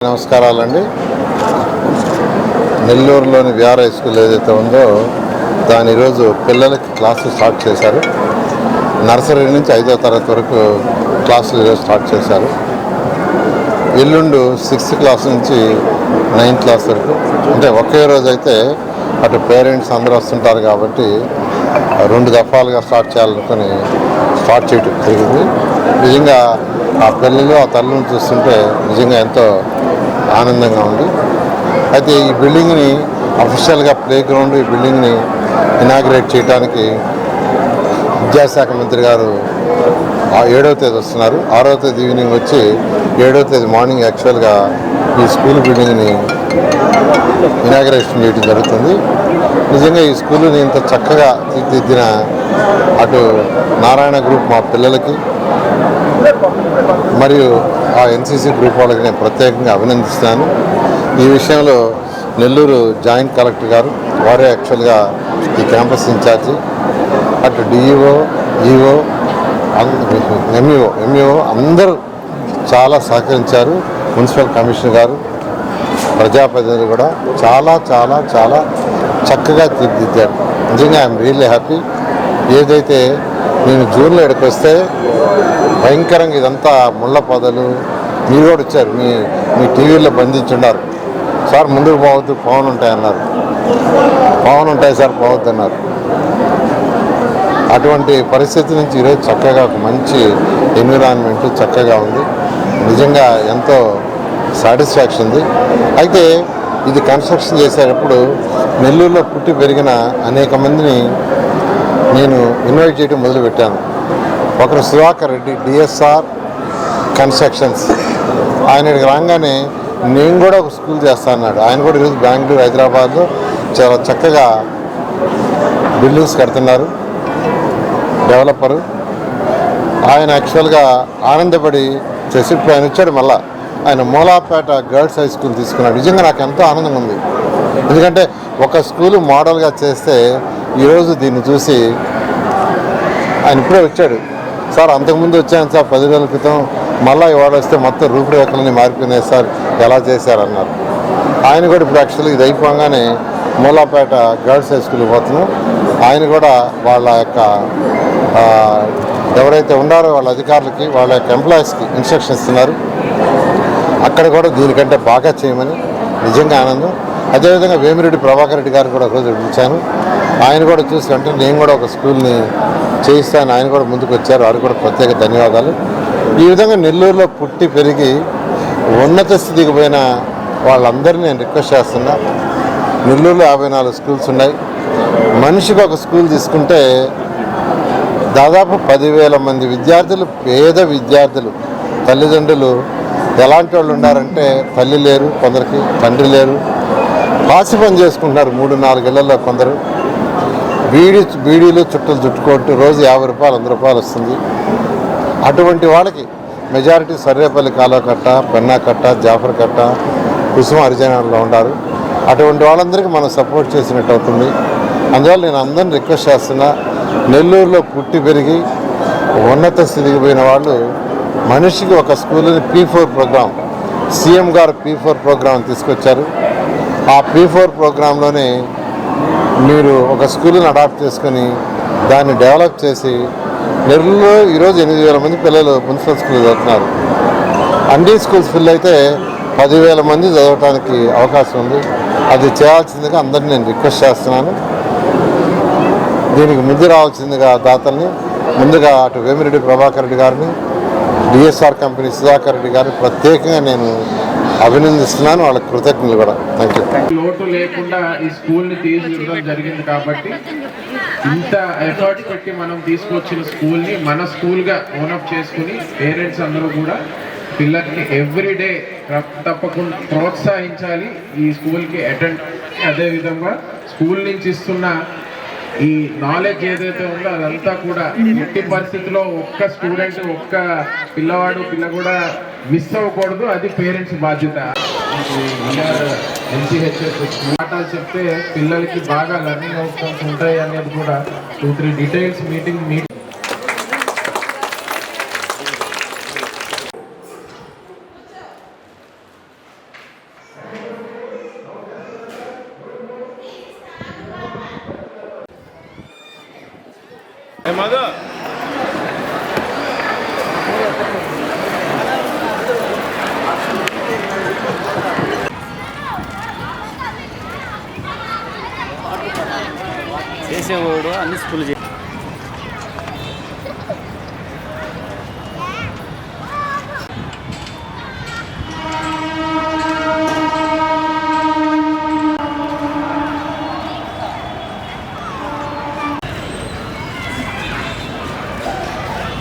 నమస్కారాలండి. నెల్లూరులోని VR high school ఏదైతే ఉందో దాని ఈరోజు పిల్లలకి క్లాసులు స్టార్ట్ చేశారు. నర్సరీ నుంచి 5వ తరగతి వరకు క్లాసులు ఈరోజు స్టార్ట్ చేశారు. ఎల్లుండు 6th క్లాస్ నుంచి 9th క్లాస్ వరకు, అంటే ఒకే రోజు అయితే అటు పేరెంట్స్ అందరూ వస్తుంటారు కాబట్టి 2 దఫాలుగా స్టార్ట్ చేయాలనుకొని స్టార్ట్ చేయటం జరిగింది. నిజంగా ఆ పిల్లలు ఆ తల్లిని చూస్తుంటే నిజంగా ఎంతో ఆనందంగా ఉంది. అయితే ఈ బిల్డింగ్ని అఫీషియల్గా ప్లే గ్రౌండ్ ఈ బిల్డింగ్ని ఇనాగ్రేట్ చేయడానికి విద్యాశాఖ మంత్రి గారు 7వ తేదీ వస్తున్నారు. 6వ తేదీ ఈవినింగ్ వచ్చి 7వ తేదీ మార్నింగ్ యాక్చువల్గా ఈ స్కూల్ బిల్డింగ్ని ఇనాగ్రేషన్ చేయడం జరుగుతుంది. నిజంగా ఈ స్కూల్ని ఇంత చక్కగా తీర్చిదిద్దిన అటు నారాయణ గ్రూప్ మా పిల్లలకి మరియు ఆ ఎన్సీసీ గ్రూప్ వాళ్ళకి నేను ప్రత్యేకంగా అభినందిస్తున్నాను. ఈ విషయంలో నెల్లూరు జాయింట్ కలెక్టర్ గారు వారే యాక్చువల్గా ఈ క్యాంపస్ ఇన్ఛార్జి, అటు డిఈఓ, ఈఓ, ఎంఈఓ అందరూ చాలా సహకరించారు. మున్సిపల్ కమిషనర్ గారు, ప్రజాప్రతినిధులు కూడా చాలా చాలా చాలా చక్కగా తీర్చిదిద్దారు. నిజంగా ఐఎమ్ రియల్లీ హ్యాపీ. ఏదైతే నేను జూన్లో ఇక్కడికి వస్తే భయంకరంగా ఇదంతా ముళ్ళ పొదలు, మీరు కూడా వచ్చారు, మీ టీవీలో బంధించున్నారు. సార్ ముందుకు పోవద్దు, పవన్ ఉంటాయన్నారు. పవన్ ఉంటాయి సార్, పోవద్దు అన్నారు. అటువంటి పరిస్థితి నుంచి ఈరోజు చక్కగా ఒక మంచి ఎన్విరాన్మెంట్ చక్కగా ఉంది. నిజంగా ఎంతో సాటిస్ఫాక్షన్ ఉంది. అయితే ఇది కన్స్ట్రక్షన్ చేసేటప్పుడు నెల్లూరులో పుట్టి పెరిగిన అనేక మందిని నేను ఇన్వైట్ చేయడం మొదలుపెట్టాను. ఒకరు సుధాకర్ రెడ్డి, డిఎస్ఆర్ కన్స్ట్రక్షన్స్. ఆయన రాగానే నేను కూడా ఒక స్కూల్ చేస్తా అన్నాడు. ఆయన కూడా ఈరోజు బెంగళూరు, హైదరాబాద్లో చాలా చక్కగా బిల్డింగ్స్ కడుతున్నారు. డెవలపరు ఆయన యాక్చువల్గా ఆనందపడి చేసి ఇప్పుడు ఆయన వచ్చాడు. మళ్ళీ ఆయన మూలాపేట గర్ల్స్ హై స్కూల్ తీసుకున్నాడు. నిజంగా నాకు ఎంతో ఆనందంగా ఉంది. ఎందుకంటే ఒక స్కూలు మోడల్గా చేస్తే ఈరోజు దీన్ని చూసి ఆయన ఇప్పుడే వచ్చాడు. సార్ అంతకుముందు వచ్చాను సార్ 10 రోజుల క్రితం, మళ్ళీ ఇవాళ వస్తే మొత్తం రూపురేఖలన్నీ మారిపోయినాయి సార్, ఎలా చేశారన్నారు. ఆయన కూడా ఇప్పుడు యాక్చువల్గా ఇది అయిపోగానే మూలాపేట గర్ల్స్ హై స్కూల్కి పోతున్నాం. ఆయన కూడా వాళ్ళ యొక్క ఎవరైతే ఉన్నారో వాళ్ళ అధికారులకి, వాళ్ళ యొక్క ఎంప్లాయీస్కి ఇన్స్ట్రక్షన్ ఇస్తున్నారు. అక్కడ కూడా దీనికంటే బాగా చేయమని నిజంగా ఆనందం. అదేవిధంగా వేమిరెడ్డి ప్రభాకర్ రెడ్డి గారు కూడా ఒకరోజు పిలిచాను. ఆయన కూడా చూసి అంటే నేను కూడా ఒక స్కూల్ని చేయిస్తాను, ఆయన కూడా ముందుకు వచ్చారు. వారికి కూడా ప్రత్యేక ధన్యవాదాలు. ఈ విధంగా నెల్లూరులో పుట్టి పెరిగి ఉన్నత స్థితికి పోయిన వాళ్ళందరినీ నేను రిక్వెస్ట్ చేస్తున్నా. నెల్లూరులో 54 స్కూల్స్ ఉన్నాయి. మనిషికి ఒక స్కూల్ తీసుకుంటే దాదాపు 10,000 మంది విద్యార్థులు, పేద విద్యార్థులు, తల్లిదండ్రులు ఎలాంటి వాళ్ళు ఉన్నారంటే తల్లి లేరు, కొందరికి తండ్రి లేరు, పాసి పని చేసుకుంటున్నారు 3-4 ఇళ్లలో. కొందరు బీడీలు చుట్టలు చుట్టుకుంటూ రోజు 50 రూపాయలు 100 రూపాయలు వస్తుంది. అటువంటి వాళ్ళకి మెజారిటీ సర్వేపల్లి కాలువ కట్ట, పెన్నా కట్ట, జాఫర్ కట్ట, కుసుమ హరిజనాల్లో ఉన్నారు. అటువంటి వాళ్ళందరికీ మనం సపోర్ట్ చేసినట్టు అవుతుంది. అందువల్ల నేను అందరిని రిక్వెస్ట్ చేస్తున్నా, నెల్లూరులో పుట్టి పెరిగి ఉన్నత స్థితికి పోయిన వాళ్ళు మనిషికి ఒక స్కూల్ని P4 ప్రోగ్రాం, సీఎం గారు P4 ప్రోగ్రాం తీసుకొచ్చారు. ఆ P4 ప్రోగ్రాంలోనే మీరు ఒక స్కూల్ని అడాప్ట్ చేసుకొని దాన్ని డెవలప్ చేసి నెల్లూరులో ఈరోజు 8,000 మంది పిల్లలు మున్సిపల్ స్కూల్ చదువుతున్నారు. అన్ని స్కూల్స్ ఫిల్ అయితే 10,000 మంది చదవడానికి అవకాశం ఉంది. అది చేయాల్సిందిగా అందరినీ నేను రిక్వెస్ట్ చేస్తున్నాను. దీనికి ముందు రావాల్సిందిగా దాతల్ని, ముందుగా అటు వేమిరెడ్డి ప్రభాకర్ రెడ్డి గారిని, డిఎస్ఆర్ కంపెనీ సుధాకర్ రెడ్డి గారిని ప్రత్యేకంగా నేను అభినందిస్తున్నాను. వాళ్ళకి కృతజ్ఞతలు కూడా. Thank you. లోటు లేకుండా ఈ స్కూల్ని తీర్చిదిద్దడం జరిగింది కాబట్టి ఇంత ఎఫర్ట్స్ పెట్టి మనం తీసుకొచ్చిన స్కూల్ని మన స్కూల్గా ఓనప్ చేసుకుని పేరెంట్స్ అందరూ కూడా పిల్లల్ని ఎవ్రీడే తప్పకుండా ప్రోత్సహించాలి ఈ స్కూల్కి అటెండ్. అదేవిధంగా స్కూల్ నుంచి ఇస్తున్న ఈ నాలెడ్జ్ ఏదైతే ఉందో అదంతా కూడా ఎట్టి పరిస్థితిలో ఒక్క స్టూడెంట్, ఒక్క పిల్లవాడు పిల్ల కూడా మిస్ అవ్వకూడదు. అది పేరెంట్స్ బాధ్యత. NCHS పాఠాలు చెప్తే పిల్లలకి బాగా లెర్నింగ్ అవుట్కమ్స్ ఉంటాయి అనేది కూడా 2-3 డీటెయిల్స్ మీటింగ్ చేసేవాడు అన్ని స్కూల్